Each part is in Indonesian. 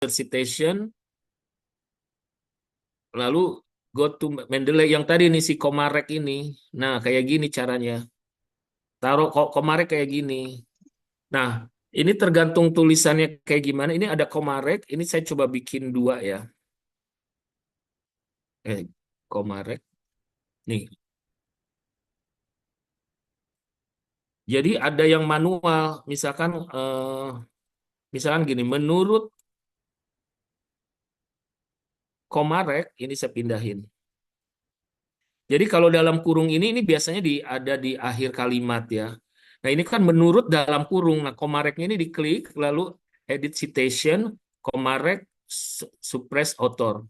citation, lalu go to Mendeley yang tadi nih si Komarek ini. Nah, kayak gini caranya. Taruh Komarek kayak gini. Nah, ini tergantung tulisannya kayak gimana. Ini ada Komarek, ini saya coba bikin dua ya. Komarek. Nih. Jadi ada yang manual, misalkan gini, menurut Komarek, ini saya pindahin. Jadi kalau dalam kurung ini biasanya ada di akhir kalimat ya. Nah ini kan menurut dalam kurung. Nah Komareknya ini diklik, lalu edit citation, Komarek suppress author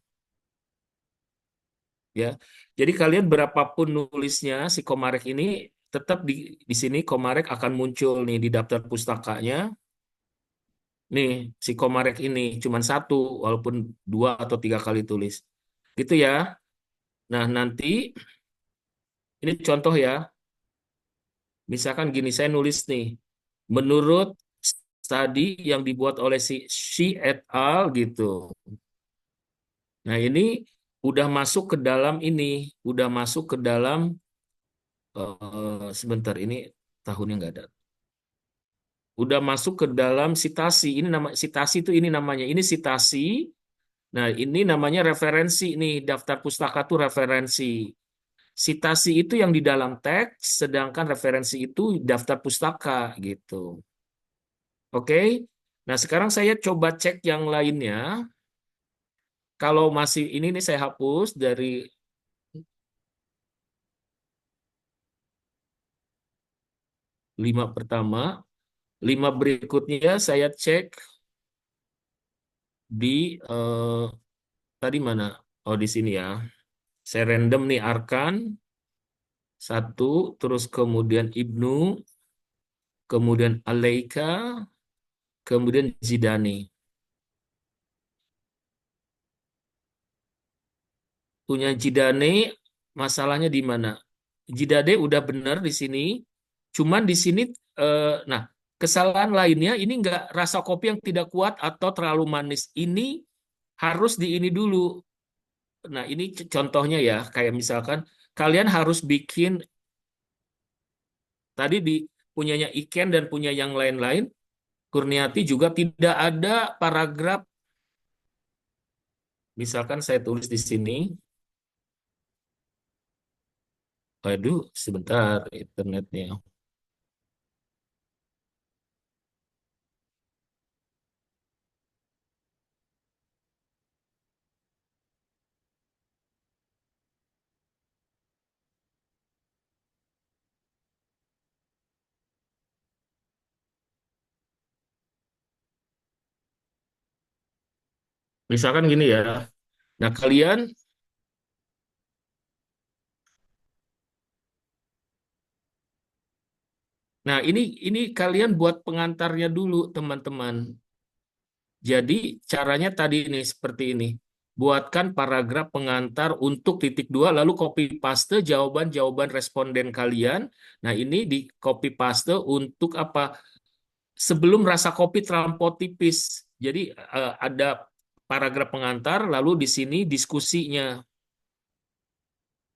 ya. Jadi kalian berapapun nulisnya si Komarek ini tetap di sini Komarek akan muncul nih di daftar pustakanya. Nih si Komarek ini cuma satu, walaupun dua atau tiga kali tulis. Gitu ya. Nah nanti ini contoh ya. Misalkan gini, saya nulis nih, menurut studi yang dibuat oleh si Shi et al. Gitu. Nah ini udah masuk ke dalam ini, udah masuk ke dalam, sebentar ini tahunnya nggak ada. Udah masuk ke dalam sitasi. Ini nama sitasi itu ini namanya. Ini sitasi. Nah ini namanya referensi nih, daftar pustaka itu referensi. Sitasi itu yang di dalam teks, sedangkan referensi itu daftar pustaka gitu. Oke. Nah, sekarang saya coba cek yang lainnya. Kalau masih ini nih saya hapus dari 5 pertama. 5 berikutnya saya cek di tadi mana? Oh, di sini ya. Saya random nih Arkan satu, terus kemudian Ibnu, kemudian Aleika, kemudian Zidani. Punya Zidane, masalahnya di mana? Zidane udah benar di sini, cuman di sini, nah kesalahan lainnya ini nggak rasa kopi yang tidak kuat atau terlalu manis. Ini harus di ini dulu. Nah ini contohnya ya, kayak misalkan kalian harus bikin tadi di punyanya Iken dan punya yang lain-lain. Kurniati juga tidak ada paragraf. Misalkan saya tulis di sini, aduh sebentar internetnya. Misalkan gini ya. Nah kalian, nah ini kalian buat pengantarnya dulu teman-teman. Jadi caranya tadi nih seperti ini. Buatkan paragraf pengantar untuk titik dua, lalu copy paste jawaban-jawaban responden kalian. Nah ini di copy paste untuk apa? Sebelum rasa kopi terlampau tipis. Jadi ada paragraf pengantar, lalu di sini diskusinya.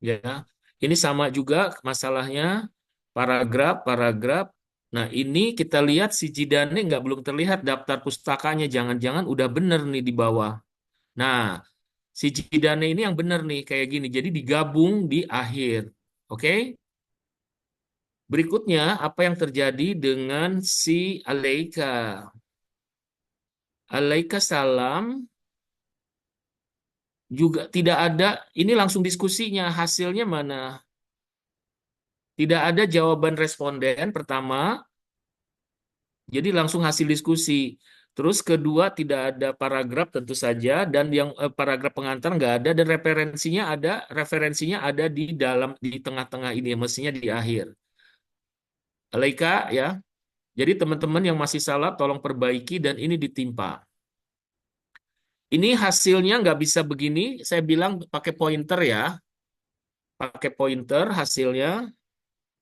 Ya, ini sama juga masalahnya paragraf. Nah, ini kita lihat si Jidane nggak belum terlihat daftar pustakanya. Jangan-jangan udah bener nih di bawah. Nah, si Jidane ini yang bener nih kayak gini. Jadi digabung di akhir. Oke? Berikutnya, apa yang terjadi dengan si Aleika? Aleika salam juga tidak ada. Ini langsung diskusinya. Hasilnya mana? Tidak ada jawaban responden pertama. Jadi langsung hasil diskusi. Terus kedua tidak ada paragraf tentu saja dan yang paragraf pengantar nggak ada dan referensinya ada di dalam di tengah-tengah ini mestinya di akhir. Alaika ya. Jadi teman-teman yang masih salah tolong perbaiki dan ini ditimpa. Ini hasilnya nggak bisa begini. Saya bilang pakai pointer ya. Pakai pointer hasilnya.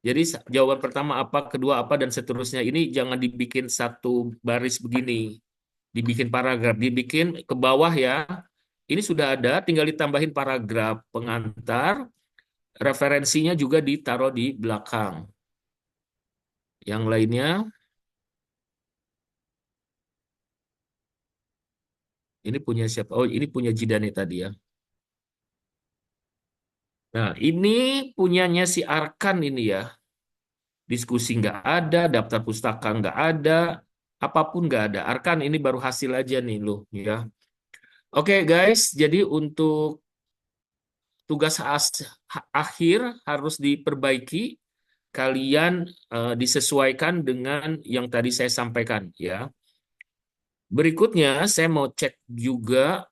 Jadi jawaban pertama apa, kedua apa dan seterusnya. Ini jangan dibikin satu baris begini. Dibikin paragraf, dibikin ke bawah ya. Ini sudah ada, tinggal ditambahin paragraf pengantar, referensinya juga ditaruh di belakang. Yang lainnya, ini punya siapa? Oh, ini punya Jidane tadi ya. Nah, ini punyanya si Arkan ini ya. Diskusi nggak ada, daftar pustaka nggak ada, apapun nggak ada. Arkan ini baru hasil aja nih loh ya. Oke guys, jadi untuk tugas akhir harus diperbaiki. Kalian disesuaikan dengan yang tadi saya sampaikan ya. Berikutnya saya mau cek juga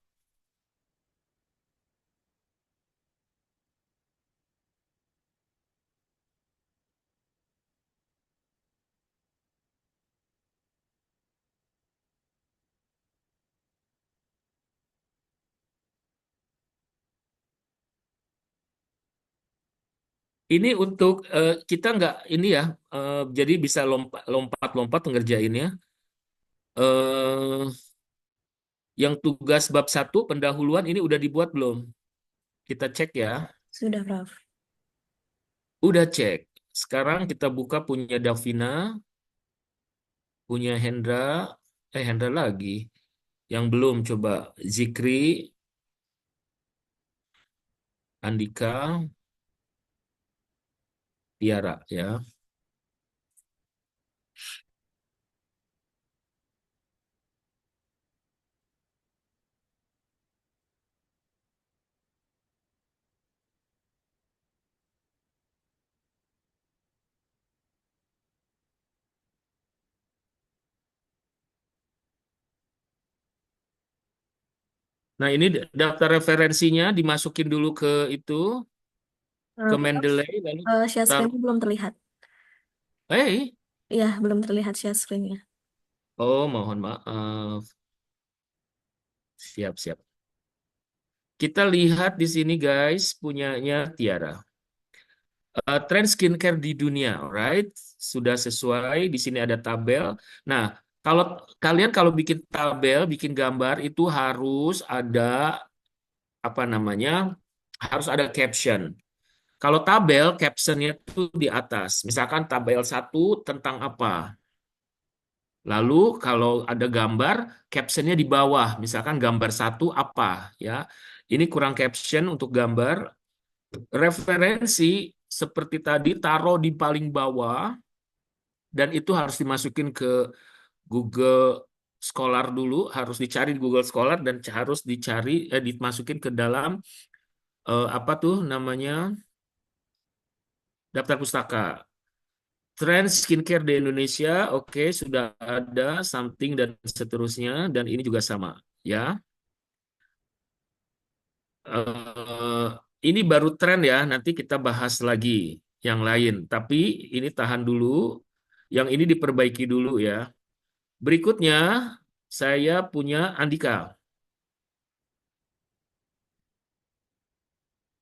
ini untuk kita nggak ini ya, jadi bisa lompat-lompat ngerjainnya. Eh, yang tugas bab satu pendahuluan ini udah dibuat belum? Kita cek ya. Sudah, Prof. Udah cek. Sekarang kita buka punya Davina, punya Hendra, Hendra lagi. Yang belum coba Zikri, Andika, Tiara ya. Nah, ini daftar referensinya dimasukin dulu ke itu, ke Prof, Mendeley lalu share taruh. screen belum terlihat. Eh, Iya, belum terlihat share screen-nya. oh mohon maaf. Siap, siap. Kita lihat di sini guys, punyanya Tiara. Tren skincare di dunia, alright? Sudah sesuai. Di sini ada tabel. Nah, kalau kalian kalau bikin tabel, bikin gambar itu harus ada apa namanya? Harus ada caption. Kalau tabel, captionnya itu di atas. Misalkan tabel satu tentang apa. Lalu kalau ada gambar, captionnya di bawah. Misalkan gambar satu apa, ya. Ini kurang caption untuk gambar. Referensi seperti tadi taruh di paling bawah dan itu harus dimasukin ke Google Scholar dulu, harus dicari di Google Scholar dan harus dicari dimasukin ke dalam apa tuh namanya daftar pustaka. Tren skincare di Indonesia, oke, sudah ada something dan seterusnya dan ini juga sama, ya. Eh, ini baru tren ya, nanti kita bahas lagi yang lain. Tapi ini tahan dulu, yang ini diperbaiki dulu ya. Berikutnya, saya punya Andika.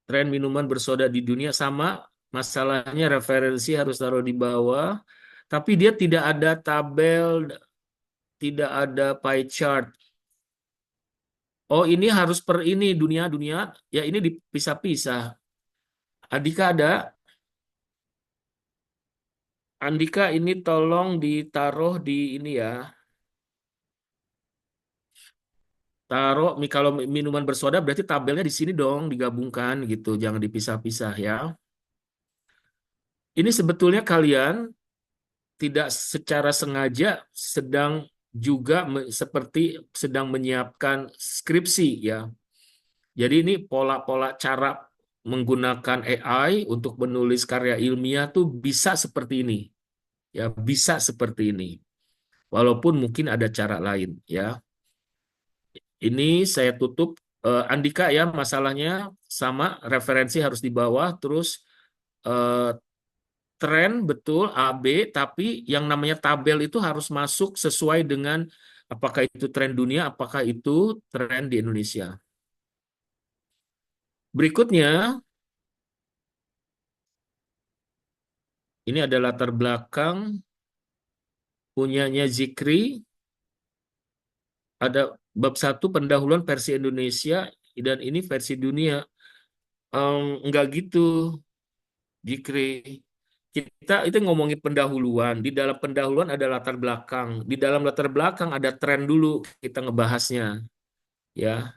Tren minuman bersoda di dunia sama, masalahnya referensi harus taruh di bawah, tapi dia tidak ada tabel, tidak ada pie chart. Oh, ini harus per ini dunia-dunia, ya ini dipisah-pisah. Andika ada, Andika ini tolong ditaruh di ini ya. Taruh kalau minuman bersoda berarti tabelnya di sini dong digabungkan gitu, jangan dipisah-pisah ya. Ini sebetulnya kalian tidak secara sengaja sedang juga seperti sedang menyiapkan skripsi ya. Jadi ini pola-pola cara menggunakan AI untuk menulis karya ilmiah tuh bisa seperti ini. Ya, bisa seperti ini. Walaupun mungkin ada cara lain ya. Ini saya tutup Andika ya masalahnya sama referensi harus di bawah terus eh, tren betul A B tapi yang namanya tabel itu harus masuk sesuai dengan apakah itu tren dunia apakah itu tren di Indonesia. Berikutnya ini ada latar belakang punyanya Zikri Ada bab satu pendahuluan versi Indonesia dan ini versi dunia. Enggak gitu, Jikri. Kita itu ngomongin pendahuluan. Di dalam pendahuluan ada latar belakang. Di dalam latar belakang ada tren dulu kita ngebahasnya. Ya,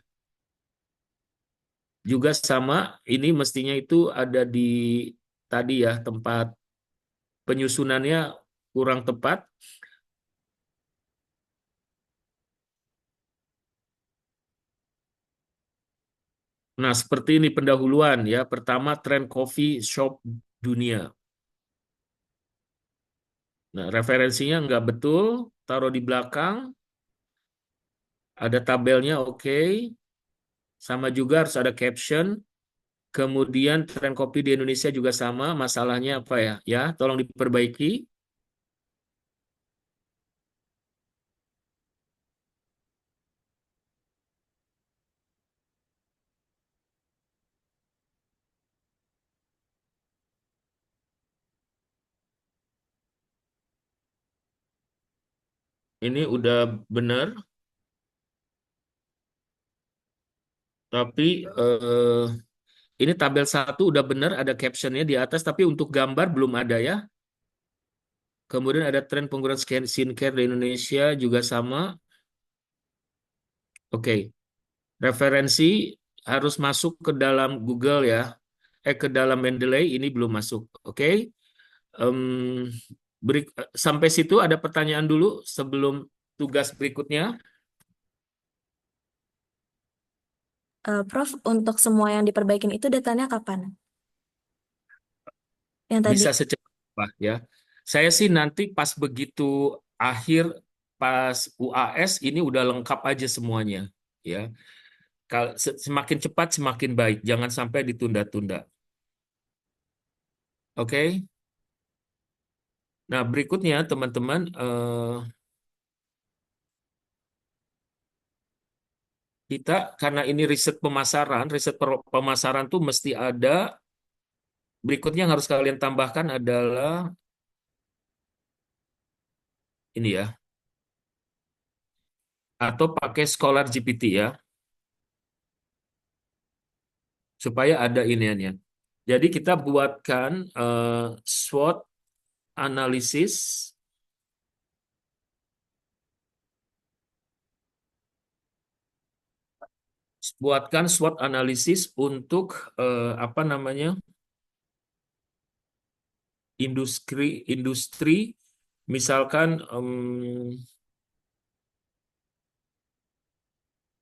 juga sama ini mestinya itu ada di tadi ya tempat penyusunannya kurang tepat. Nah, seperti ini pendahuluan ya. Pertama, tren coffee shop dunia. Nah, referensinya nggak betul, taruh di belakang, ada tabelnya oke, sama juga harus ada caption. Kemudian tren kopi di Indonesia juga sama, masalahnya apa ya? Ya, tolong diperbaiki. Ini udah benar, tapi ini tabel satu udah benar, ada captionnya di atas, tapi untuk gambar belum ada ya. Kemudian ada tren penggunaan skincare di Indonesia juga sama. Oke, referensi harus masuk ke dalam Google ya. Ke dalam Mendeley ini belum masuk. Oke. Em, Sampai situ ada pertanyaan dulu sebelum tugas berikutnya. Prof, untuk semua yang diperbaikin itu datanya kapan? Yang tadi. Bisa secepat ya. Saya sih nanti pas begitu akhir pas UAS ini udah lengkap aja semuanya ya. Semakin cepat semakin baik. Jangan sampai ditunda-tunda. Oke. Nah, berikutnya teman-teman kita karena ini riset pemasaran, pemasaran tuh mesti ada. Berikutnya yang harus kalian tambahkan adalah ini ya, atau pakai Scholar GPT ya, supaya ada iniannya. Jadi kita buatkan SWOT analisis, buatkan SWOT analisis untuk apa namanya industri, misalkan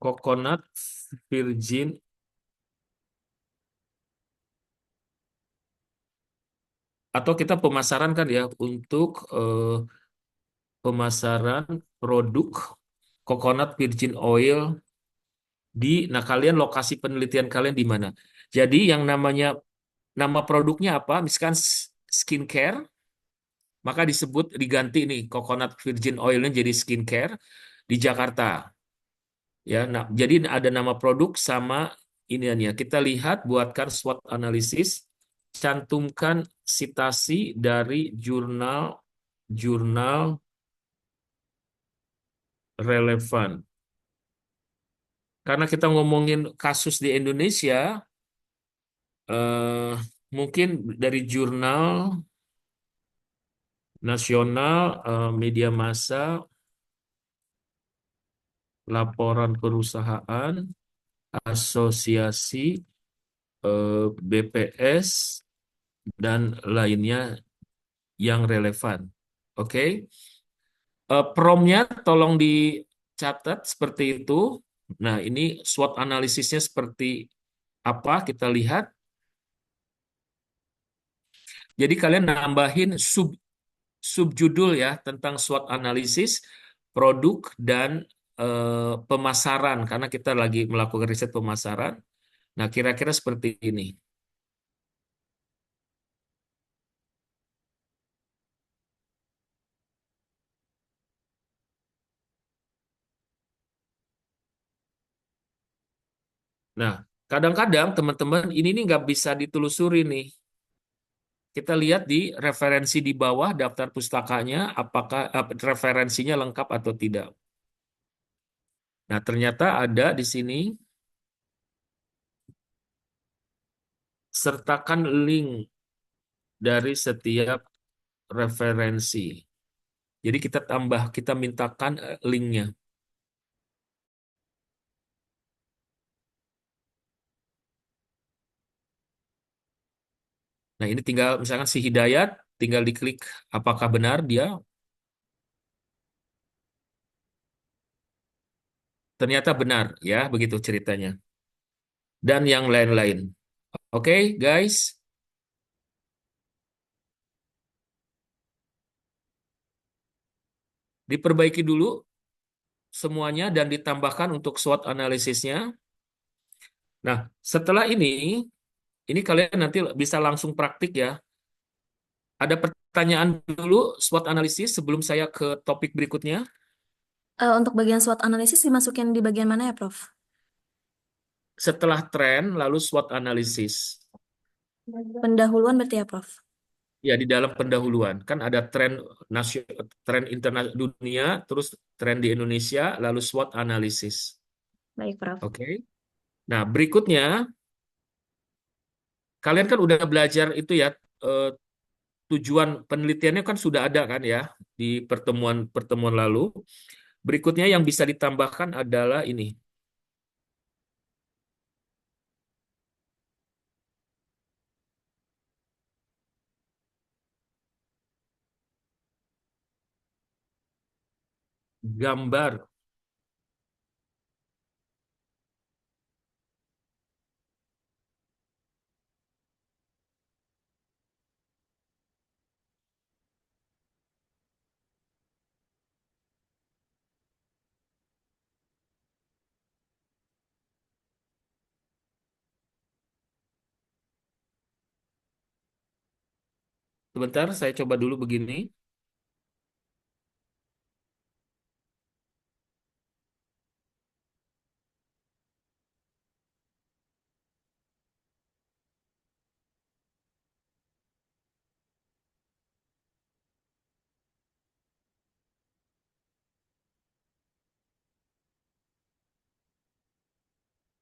coconut virgin, atau kita pemasaran kan ya untuk pemasaran produk coconut virgin oil nah kalian lokasi penelitian kalian di mana? Jadi yang namanya nama produknya apa? Misalkan skincare, maka disebut diganti nih coconut virgin oilnya jadi skincare di Jakarta. Ya, nah, jadi ada nama produk sama iniannya. Kita lihat, buatkan SWOT analisis, cantumkan citasi dari jurnal relevan. Karena kita ngomongin kasus di Indonesia, eh, mungkin dari jurnal nasional, media massa, laporan perusahaan, asosiasi, BPS, dan lainnya yang relevan. Oke, Promnya tolong dicatat seperti itu. Nah, ini SWOT analisisnya seperti apa kita lihat. Jadi kalian nambahin subjudul ya tentang SWOT analisis, produk dan pemasaran karena kita lagi melakukan riset pemasaran. Nah, kira-kira seperti ini. Nah, kadang-kadang teman-teman ini nih nggak bisa ditelusuri nih. Kita lihat di referensi di bawah daftar pustakanya, apakah referensinya lengkap atau tidak. Nah, ternyata ada di sini sertakan link dari setiap referensi. Jadi kita mintakan linknya. Nah, ini tinggal misalkan si Hidayat, tinggal diklik apakah benar dia, ternyata benar ya, begitu ceritanya. Dan yang lain-lain. Oke, guys, diperbaiki dulu semuanya dan ditambahkan untuk SWOT analisisnya. Nah, setelah ini kalian nanti bisa langsung praktik ya. Ada pertanyaan dulu SWOT analisis sebelum saya ke topik berikutnya. Untuk bagian SWOT analisis dimasukin di bagian mana ya, Prof? Setelah tren, lalu SWOT analisis. Pendahuluan berarti ya, Prof? Ya, di dalam pendahuluan kan ada tren internasional dunia, terus tren di Indonesia, lalu SWOT analisis. Baik, Prof. Oke. Nah, berikutnya kalian kan udah belajar itu ya, eh, tujuan penelitiannya kan sudah ada kan ya di pertemuan-pertemuan lalu. Berikutnya yang bisa ditambahkan adalah ini, gambar. Sebentar, saya coba dulu begini.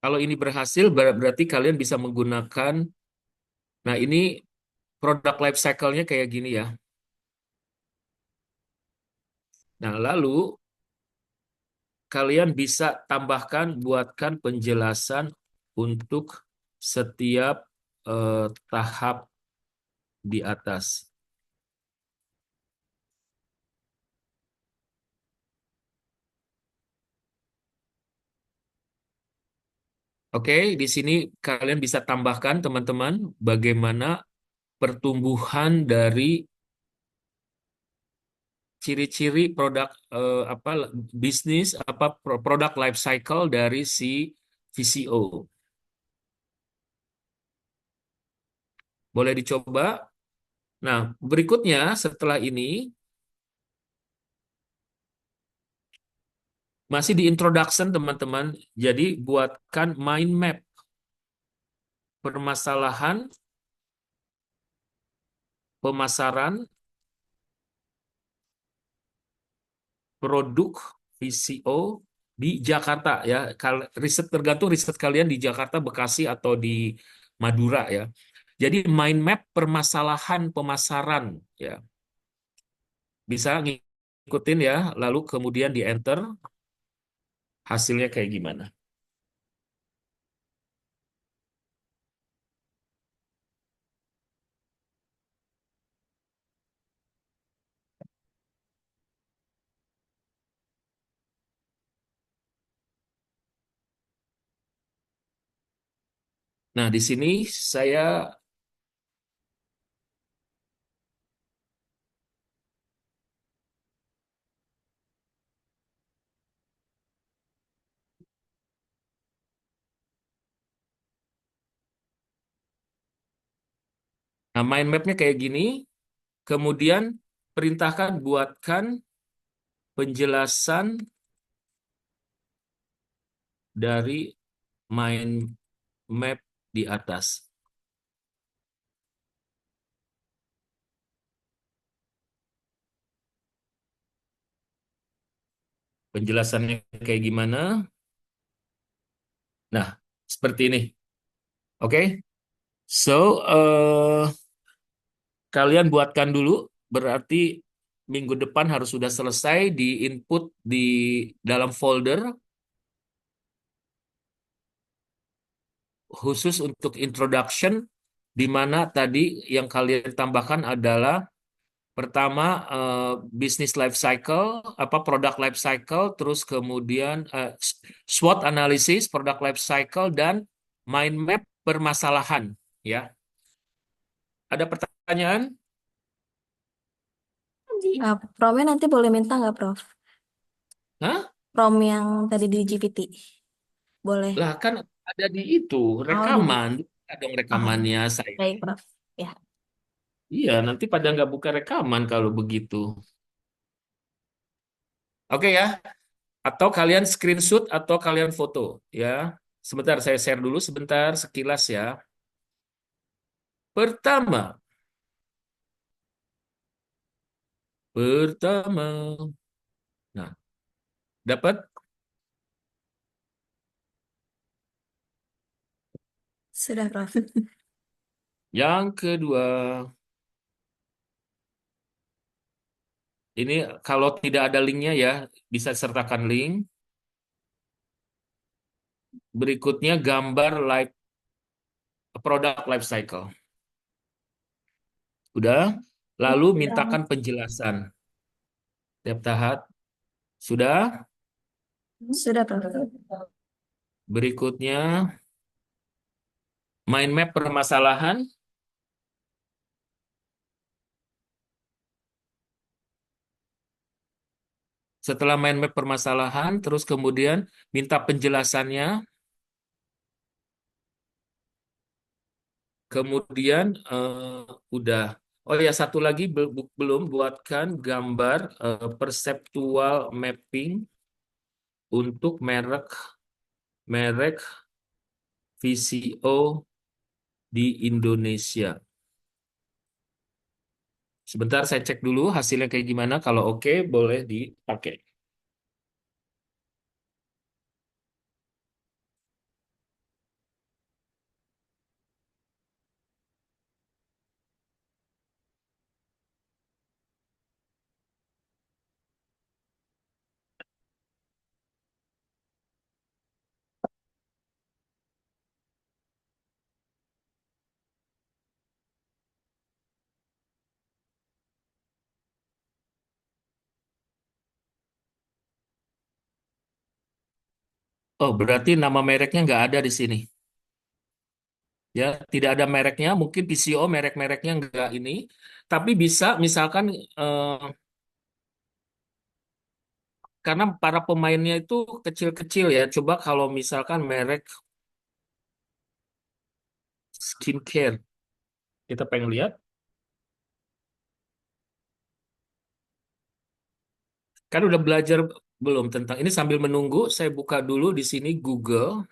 Kalau ini berhasil, berarti kalian bisa menggunakan, nah ini produk life cycle-nya kayak gini ya. Nah, lalu kalian bisa buatkan penjelasan untuk setiap tahap di atas. Oke, di sini kalian bisa tambahkan teman-teman bagaimana pertumbuhan dari ciri-ciri produk apa bisnis produk life cycle dari si VCO. Boleh dicoba. Nah, berikutnya setelah ini masih di introduction teman-teman. Jadi buatkan mind map permasalahan pemasaran produk VCO di Jakarta ya. Tergantung riset kalian di Jakarta, Bekasi atau di Madura ya. Jadi mind map permasalahan pemasaran ya. Bisa ngikutin ya, lalu kemudian di enter hasilnya kayak gimana. Nah, di sini saya nah mind mapnya kayak gini, kemudian perintahkan buatkan penjelasan dari mind map di atas. Penjelasannya kayak gimana? seperti ini. Oke? So, kalian buatkan dulu, berarti minggu depan harus sudah selesai di input di dalam folder khusus untuk introduction, di mana tadi yang kalian tambahkan adalah pertama business life cycle, apa product life cycle, terus kemudian SWOT analysis, product life cycle, dan mind map permasalahan. Ya, ada pertanyaan? Nah, promnya nanti boleh minta nggak, Prof? Hah? Prom yang tadi di GPT. Boleh. Lah kan ada di itu Oh, di rekaman, ada dong Oh, rekamannya saya. baik, Prof. Ya. Iya, nanti pada nggak buka rekaman kalau begitu. Oke ya, atau kalian screenshot atau kalian foto ya. Sebentar saya share dulu sebentar sekilas ya. Pertama, pertama. Nah, dapat Sudah, Prof. yang kedua. Ini kalau tidak ada linknya ya, bisa sertakan link. Berikutnya gambar life product life cycle. Udah? Lalu mintakan Sudah. penjelasan tiap tahap. Sudah? Sudah, Prof. Berikutnya mind map permasalahan. Setelah mind map permasalahan, terus kemudian minta penjelasannya. Kemudian udah. Oh ya, satu lagi belum buatkan gambar perceptual mapping untuk merek merek VCO di Indonesia. Sebentar saya cek dulu hasilnya kayak gimana. Kalau oke, boleh dipakai. Oh, berarti nama mereknya nggak ada di sini. Ya, tidak ada mereknya. Mungkin PCO merek-mereknya nggak ini. Tapi bisa, misalkan, eh, karena para pemainnya itu kecil-kecil ya. Coba kalau misalkan merek skincare, kita pengen lihat. Kan udah belajar belum tentang ini sambil menunggu, saya buka dulu di sini Google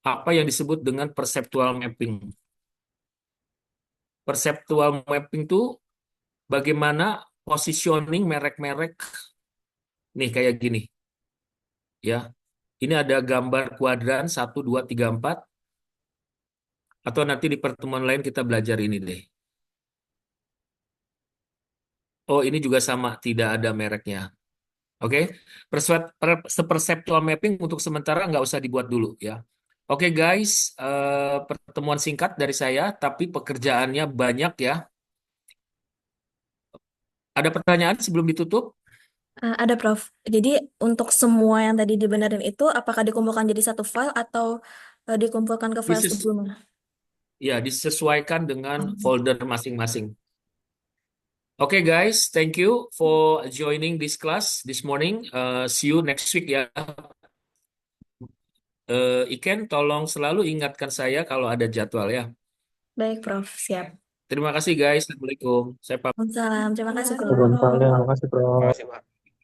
apa yang disebut dengan perceptual mapping. Perceptual mapping itu bagaimana positioning merek-merek nih kayak gini ya. Ini ada gambar kuadran 1, 2, 3, 4 atau nanti di pertemuan lain kita belajar ini deh. Oh, ini juga sama, tidak ada mereknya. Oke, perceptual mapping untuk sementara nggak usah dibuat dulu ya. Oke guys, pertemuan singkat dari saya, tapi pekerjaannya banyak ya. Ada pertanyaan sebelum ditutup? Ada, Prof. Jadi untuk semua yang tadi dibenerin itu, apakah dikumpulkan jadi satu file atau dikumpulkan ke file Dises sebelumnya? ya, disesuaikan dengan Oh, folder masing-masing. Oke guys, thank you for joining this class this morning. See you next week ya. Iken, tolong selalu ingatkan saya kalau ada jadwal ya. baik, Prof. Siap. Terima kasih guys. Assalamualaikum. Saya pamit. Salam. Terima kasih, Belum Prof. paling, makasih bro. Terima kasih, Pak.